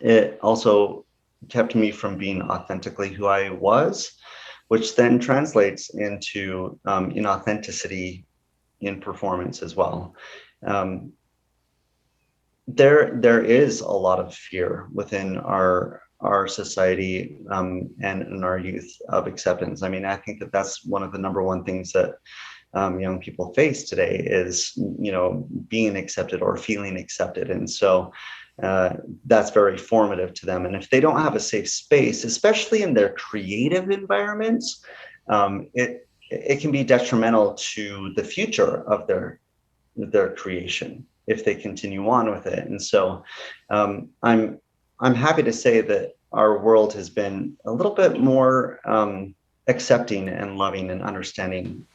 it also kept me from being authentically who I was, which then translates into inauthenticity in performance as well. Um, there is a lot of fear within our society, and in our youth, of acceptance. I mean, I think that that's one of the number one things that young people face today is being accepted or feeling accepted. And so that's very formative to them. And if they don't have a safe space, especially in their creative environments, it can be detrimental to the future of their creation if they continue on with it. And so I'm happy to say that our world has been a little bit more accepting and loving and understanding,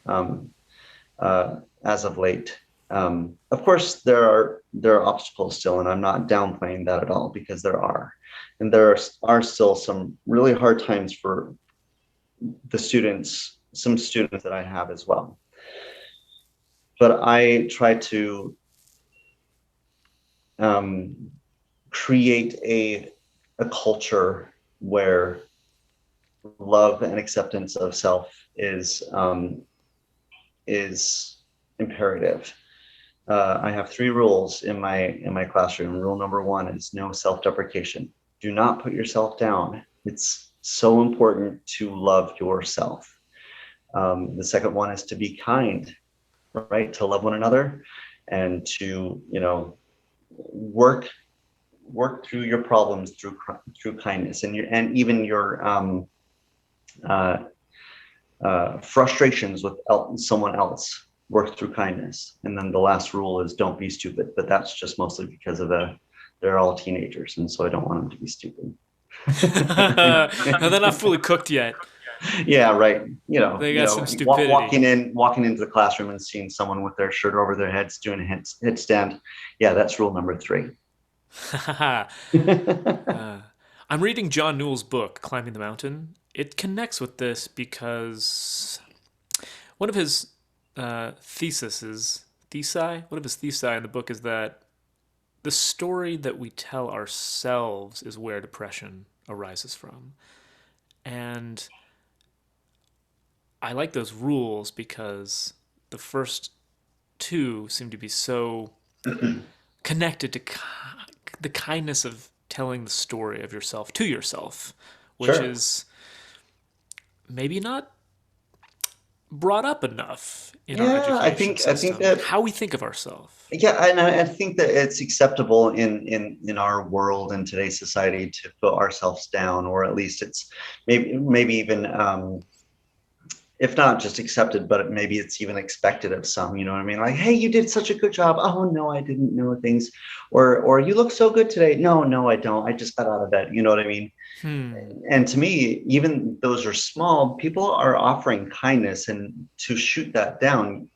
as of late. Of course, there are obstacles still, and I'm not downplaying that at all, because there are, and there are still some really hard times for some students that I have as well. But I try to um, create a culture where love and acceptance of self is imperative. I have three rules in my classroom. Rule number one is no self-deprecation. Do not put yourself down. It's so important to love yourself. The second one is to be kind, right? To love one another, and to work through your problems through kindness, and even your uh, frustrations with someone else, work through kindness. And then the last rule is don't be stupid, but that's just mostly because they're all teenagers, and so I don't want them to be stupid. No, they're not fully cooked yet. Yeah, right. They got some stupidity. Walking into the classroom and seeing someone with their shirt over their heads doing a headstand. Yeah, that's rule number three. uh, I'm reading John Newell's book, Climbing the Mountain. It connects with this because one of his one of his thesis in the book is that the story that we tell ourselves is where depression arises from. And I like those rules because the first two seem to be so connected to the kindness of telling the story of yourself to yourself, which Sure. is maybe not brought up enough in our Yeah, I education think I think system. that How we think of ourselves. yeah, and I think that it's acceptable in our world, in today's society, to put ourselves down, or at least it's maybe even, if not just accepted, but maybe it's even expected of some. You know what I mean? Like, hey, you did such a good job. Oh no, I didn't know things. Or you look so good today. No, no, I don't. I just got out of bed. You know what I mean? Hmm. And to me, even those are small. People are offering kindness, and to shoot that down,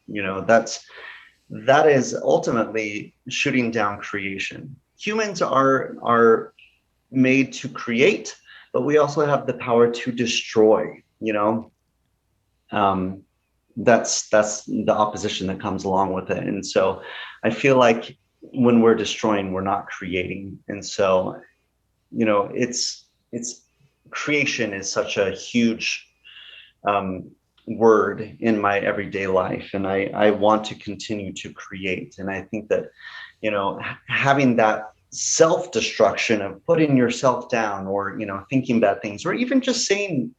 that is ultimately shooting down creation. Humans are made to create, but we also have the power to destroy. Um, that's the opposition that comes along with it. And so I feel like when we're destroying, we're not creating. And so it's creation is such a huge um, word in my everyday life, and I want to continue to create. And I think that having that self destruction of putting yourself down, or thinking bad things, or even just saying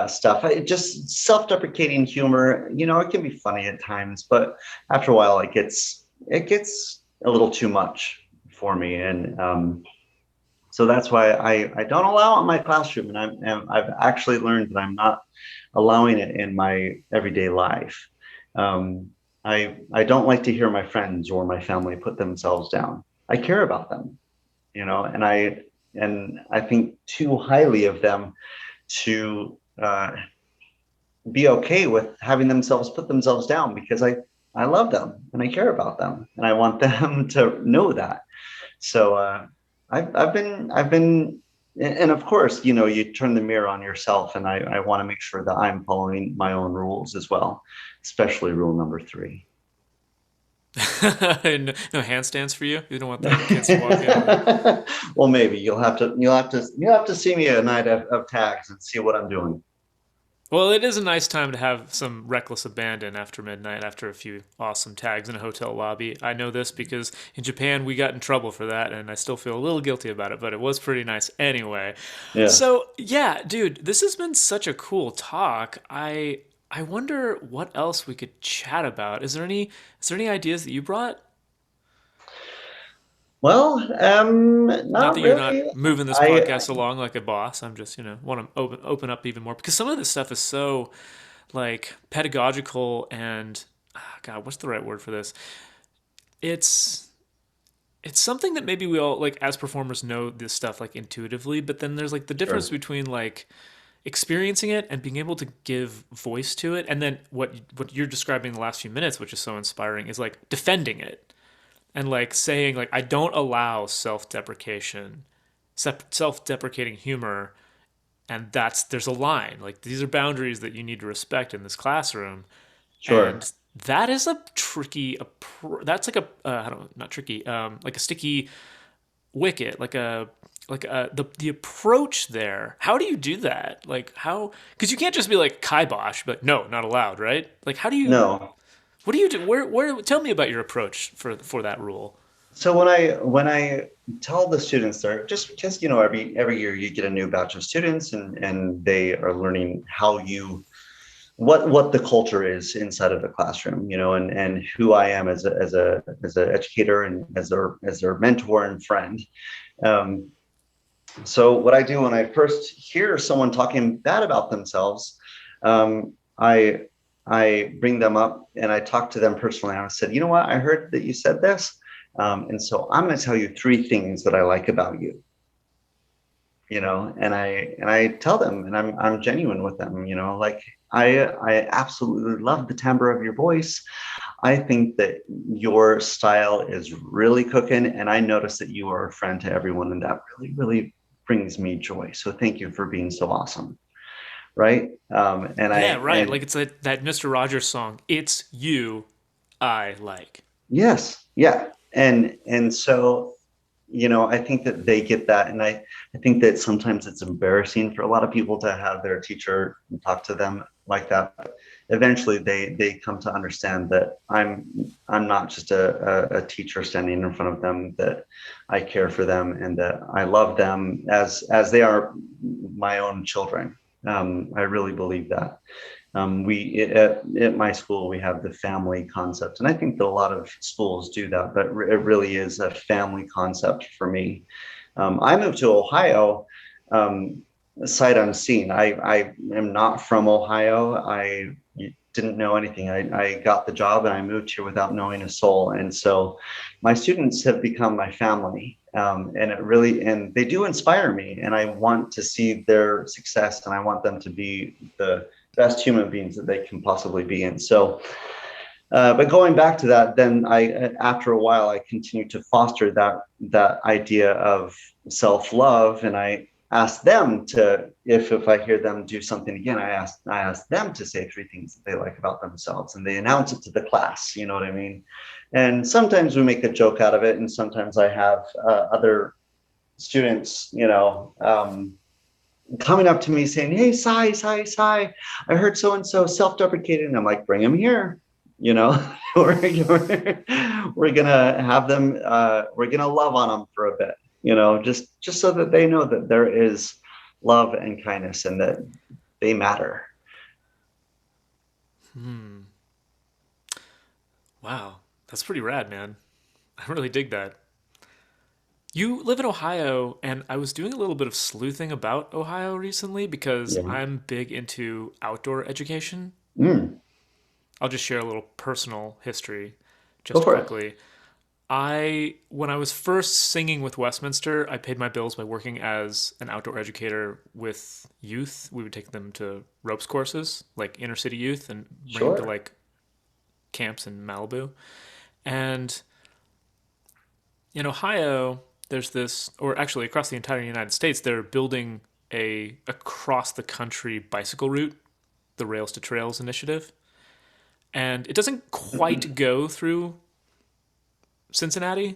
stuff. Just self-deprecating humor. It can be funny at times, but after a while, it gets a little too much for me, and so that's why I don't allow it in my classroom, and I've actually learned that I'm not allowing it in my everyday life. Um, I don't like to hear my friends or my family put themselves down. I care about them, and I think too highly of them to be okay with having themselves put themselves down, because I love them and I care about them and I want them to know that. So I've been and of course, you turn the mirror on yourself, and I want to make sure that I'm following my own rules as well, especially rule number 3. No handstands for you. You don't want the kids to walk in and Well, maybe you'll have to see me a night of tags and see what I'm doing. well, it is a nice time to have some reckless abandon after midnight, after a few awesome tags in a hotel lobby. I know this because in Japan we got in trouble for that, and I still feel a little guilty about it, but it was pretty nice anyway. Yes. So, yeah, dude, this has been such a cool talk. I wonder what else we could chat about. Is there any ideas that you brought? Well, Not that not you're really. not moving this I podcast along like a boss. I'm just, want to open up even more because some of this stuff is so like pedagogical and God, what's the right word for this? It's it's something that maybe we all like as performers know this stuff like intuitively, but then there's like the difference Sure. between like experiencing it and being able to give voice to it, and then what you're describing in the last few minutes, which is so inspiring, is like defending it and like saying like I don't allow self-deprecation, self-deprecating humor, and there's a line like these are boundaries that you need to respect in this classroom. Sure. And that is a tricky that's like a I don't not tricky like a sticky wicket, like the approach there. How do you do that? Like how, because you can't just be like kibosh but no, not allowed, right? Like how do you, No. what do you do, where tell me about your approach for that rule. So when I tell the students there, just because every year you get a new batch of students, and they are learning how you what the culture is inside of the classroom, and who I am as a educator and as their mentor and friend. Um, so what I do when I first hear someone talking bad about themselves, I bring them up and I talk to them personally. I said, you know what? I heard that you said this, and so I'm going to tell you 3 things that I like about you. And I tell them, and I'm genuine with them. Like I absolutely love the timbre of your voice. I think that your style is really cooking, and I notice that you are a friend to everyone, and that really, really brings me joy. So thank you for being so awesome, right? And Yeah, I right, like and it's that Mr. Rogers song, it's you I like. Yes, yeah, and so I think that they get that, and I think that sometimes it's embarrassing for a lot of people to have their teacher talk to them like that. But eventually, they come to understand that I'm not just a teacher standing in front of them, that I care for them and that I love them as they are my own children. I really believe that. At my school, we have the family concept, and I think that a lot of schools do that, but it really is a family concept for me. I moved to Ohio, um, sight unseen. I am not from Ohio. I didn't know anything. I got the job and I moved here without knowing a soul. And so my students have become my family. And they do inspire me. And I want to see their success, and I want them to be the best human beings that they can possibly be. And so, but going back to that, then after a while, I continue to foster that idea of self-love, and I ask them to, if I hear them do something again, I ask them to say 3 things that they like about themselves, and they announce it to the class. You know what I mean? And sometimes we make a joke out of it, and sometimes I have other students, coming up to me saying, "Hey, Sai, I heard so and so self-deprecating." And I'm like, "Bring him here." You know, we're gonna have them. We're gonna love on them for a bit. Just so that they know that there is love and kindness and that they matter. Hmm. Wow, that's pretty rad, man. I really dig that. You live in Ohio, and I was doing a little bit of sleuthing about Ohio recently because Yeah. I'm big into outdoor education. Mm, I'll just share a little personal history go just for it. quickly. When I was first singing with Westminster, I paid my bills by working as an outdoor educator with youth. We would take them to ropes courses, like inner city youth, and bring them to Sure. like camps in Malibu. And in Ohio, there's this, or actually across the entire United States, they're building a across the country bicycle route, the Rails to Trails initiative. And it doesn't quite go through Cincinnati,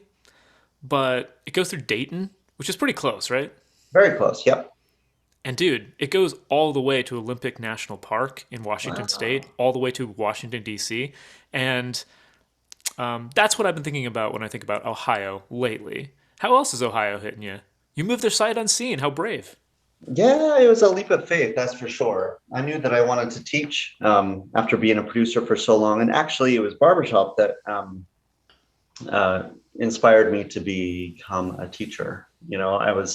but it goes through Dayton, which is pretty close, right? Very close. Yep. And dude, it goes all the way to Olympic National Park in Washington State, Wow. all the way to Washington, D.C. And that's what I've been thinking about when I think about Ohio lately. How else is Ohio hitting you? You moved there sight unseen. How brave. Yeah, it was a leap of faith, that's for sure. I knew that I wanted to teach after being a producer for so long. And actually, it was Barbershop that uh, inspired me to become a teacher. I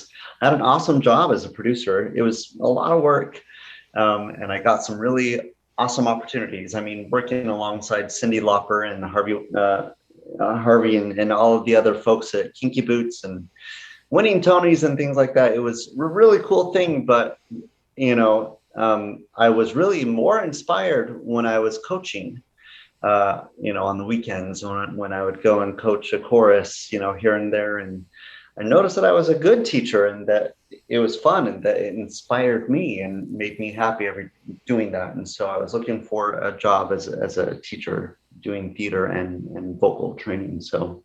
had an awesome job as a producer. It was a lot of work, and I got some really awesome opportunities. I mean, working alongside Cindy Lauper and Harvey and all of the other folks at Kinky Boots and winning Tonys and things like that. It was a really cool thing, but I was really more inspired when I was coaching. On the weekends when I would go and coach a chorus, here and there, and I noticed that I was a good teacher and that it was fun and that it inspired me and made me happy every doing that. And so I was looking for a job as a teacher doing theater and vocal training. So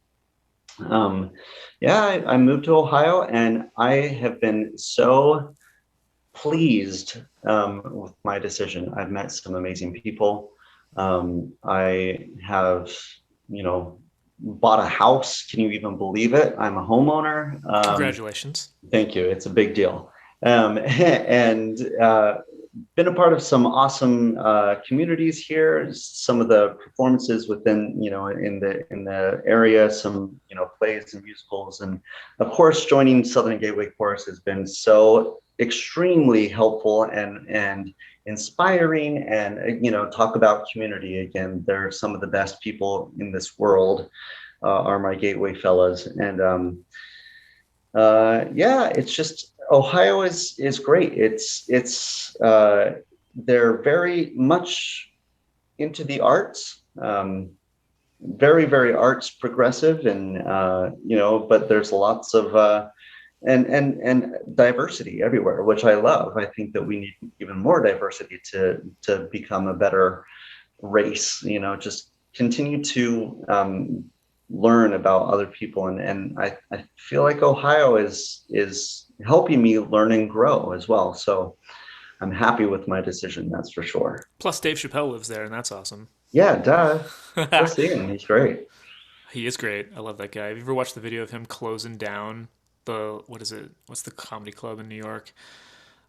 um, yeah, I moved to Ohio and I have been so pleased with my decision. I've met some amazing people. I have, bought a house. Can you even believe it? I'm a homeowner. Congratulations. Thank you. It's a big deal. And been a part of some awesome communities here. Some of the performances within, in the area, some plays and musicals, and of course, joining Southern Gateway Chorus has been so extremely helpful and inspiring. And talk about community again. They're some of the best people in this world. Are my Gateway fellas, and yeah, it's just Ohio is great. It's they're very much into the arts, very very arts progressive, and but there's lots of and diversity everywhere, which I love. I think that we need even more diversity to become a better race. Just continue to learn about other people, and I feel like Ohio is helping me learn and grow as well. So I'm happy with my decision, that's for sure. Plus, Dave Chappelle lives there, and that's awesome. Yeah, duh. Go see him. He's great. He is great. I love that guy. Have you ever watched the video of him closing down what is it? What's the comedy club in New York?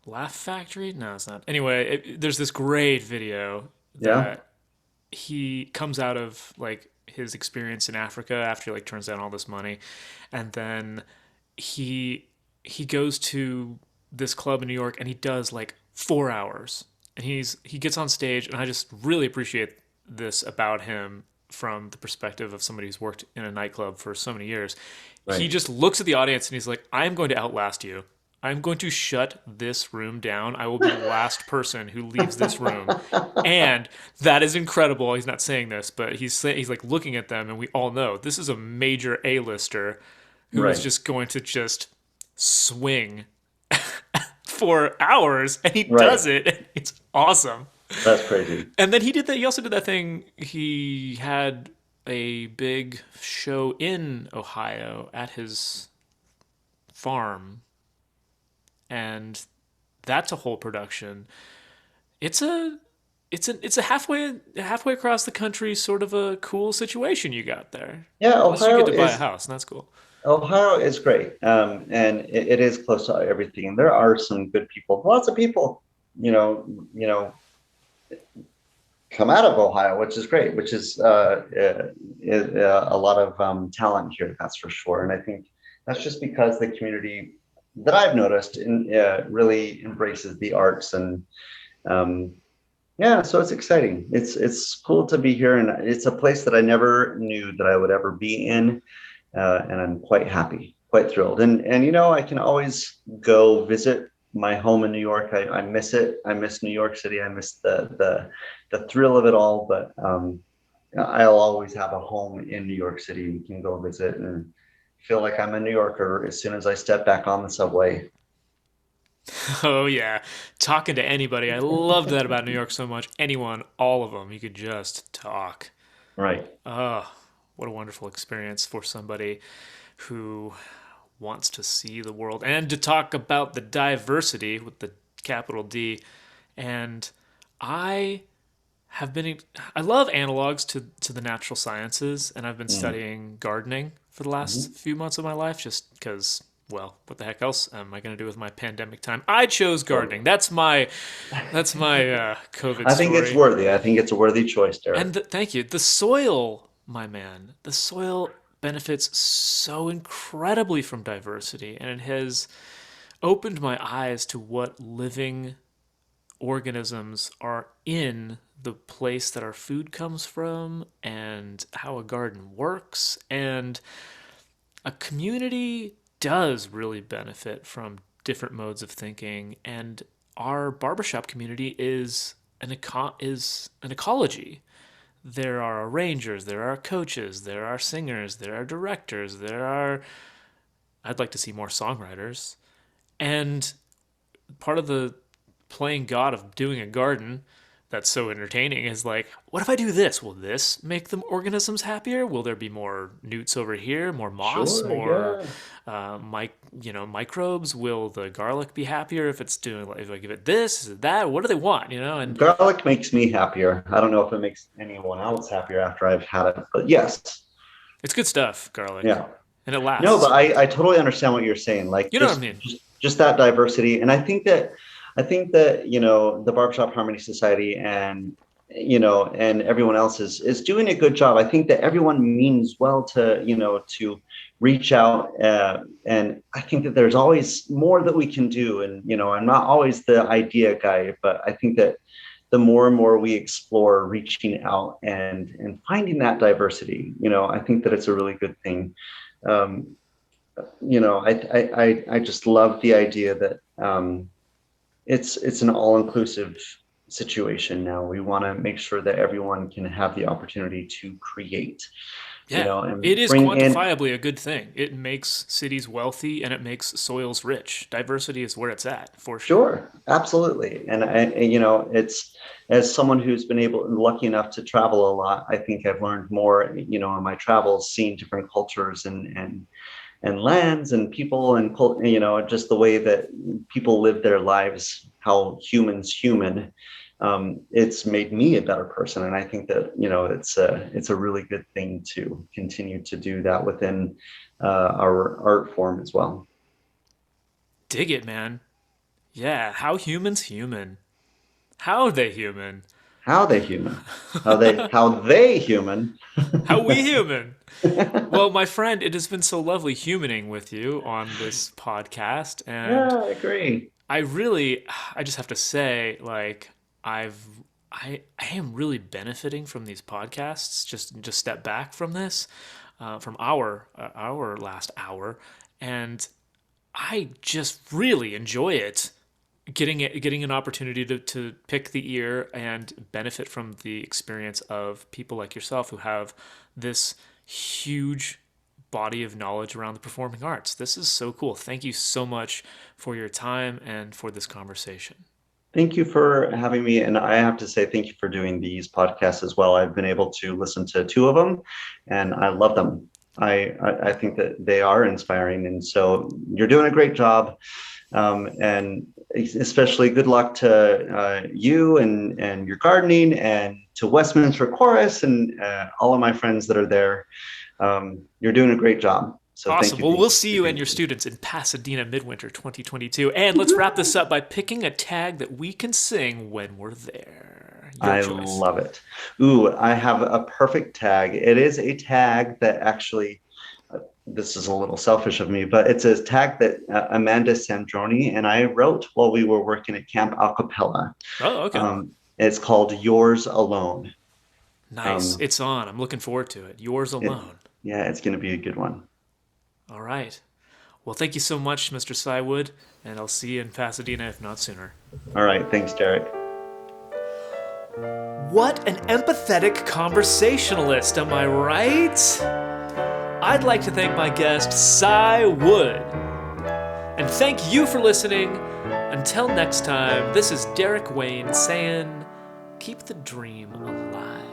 Laugh Factory? No, it's not. Anyway, there's this great video Yeah. that he comes out of like his experience in Africa after he like turns down all this money, and then he he goes to this club in New York and he does like 4 hours, and he gets on stage, and I just really appreciate this about him from the perspective of somebody who's worked in a nightclub for so many years. He Right. just looks at the audience and he's like, "I'm going to outlast you. I'm going to shut this room down. I will be the last person who leaves this room." And that is incredible. He's not saying this, but he's like looking at them, and we all know this is a major A-lister who is Right. just going to just swing for hours, and he Right. does it. It's awesome. That's crazy. And then he did that. He also did that thing. He had a big show in Ohio at his farm, and that's a whole production. It's a it's a halfway across the country sort of a cool situation you got there. Yeah, Plus, you get to buy a house, and that's cool. Ohio is great, and it is close to everything. And there are some good people, lots of people, you know, you know, come out of Ohio, which is great, which is a lot of talent here, that's for sure. And I think that's just because the community that I've noticed really embraces the arts and um, yeah, so it's exciting. It's cool to be here, and it's a place that I never knew that I would ever be in, and I'm quite happy, quite thrilled. And I can always go visit my home in New York. I miss it. I miss New York City. I miss the thrill of it all. But I'll always have a home in New York City. You can go visit and feel like I'm a New Yorker as soon as I step back on the subway. Oh yeah, talking to anybody. I loved that about New York so much. Anyone, all of them, you could just talk. Right. Oh, what a wonderful experience for somebody who wants to see the world and to talk about the diversity with the capital D. And I have been I love analogs to the natural sciences, and I've been Mm. studying gardening for the last Mhm. few months of my life just because, well, what the heck else am I going to do with my pandemic time? I chose gardening. Sure. That's my COVID I think it's story. worthy. I think it's a worthy choice, Derek. And thank you. The soil, my man, the soil benefits so incredibly from diversity, and it has opened my eyes to what living organisms are in the place that our food comes from and how a garden works. And a community does really benefit from different modes of thinking. And our barbershop community is an ecology. There are arrangers, there are coaches, there are singers, there are directors, I'd like to see more songwriters. And part of the playing God of doing a garden that's so entertaining is like, what if I do this? Will this make the organisms happier? Will there be more newts over here, more moss, Sure, more yeah. microbes? Will the garlic be happier if it's doing like if I give it this, is it that? What do they want? And Garlic makes me happier. I don't know if it makes anyone else happier after I've had it, but yes. it's good stuff, garlic, Yeah. and it No, lasts. but I totally understand what you're saying. Like You know what I mean? just that diversity. And I think that the Barbershop Harmony Society and everyone else is doing a good job. I think that everyone means well to reach out, and I think that there's always more that we can do. And I'm not always the idea guy, but I think that the more and more we explore reaching out and finding that diversity, I think that it's a really good thing. Um, I just love the idea that it's an all-inclusive situation now. We want to make sure that everyone can have the opportunity to create, Yeah, it and is bring in. quantifiably a good thing. It makes cities wealthy and it makes soils rich. Diversity is where it's at, for sure. Sure, absolutely. It's as someone who's been lucky enough to travel a lot, I think I've learned more, in my travels, seeing different cultures and lands and people and just the way that people live their lives, how humans human. It's made me a better person, and I think that it's a really good thing to continue to do that within our art form as well. Dig it, man. Yeah, how humans human. How they human. How they human, how they human. How we human. Well, my friend, it has been so lovely humaning with you on this podcast, and Yeah, I agree. I just have to say, like, I've, I am really benefiting from these podcasts. Just step back from this, from our last hour, and I just really enjoy it. Getting an opportunity to pick the ear and benefit from the experience of people like yourself who have this huge body of knowledge around the performing arts. This is so cool. Thank you so much for your time and for this conversation. Thank you for having me. And I have to say thank you for doing these podcasts as well. I've been able to listen to two of them and I love them. I think that they are inspiring, and so you're doing a great job. And especially good luck to you and your gardening, and to Westminster Chorus, and all of my friends that are there. You're doing a great job. So thank Awesome. you. Well, Thank we'll you. see Thank you and you. your students in Pasadena Midwinter 2022. And let's wrap this up by picking a tag that we can sing when we're there. Your I choice. love it. Ooh, I have a perfect tag. It is a tag that actually, this is a little selfish of me, but it's a tag that Amanda Sandroni and I wrote while we were working at Camp Acapella. Oh, okay. It's called Yours Alone. Nice. Um, It's on. I'm looking forward to it. Yours it, alone. yeah, it's going to be a good one. All right. Well, thank you so much, Mr. Sywood, and I'll see you in Pasadena, if not sooner. All right. Thanks, Derek. What an empathetic conversationalist, am I right? I'd like to thank my guest, Cy Wood. And thank you for listening. Until next time, this is Derek Wayne saying, keep the dream alive.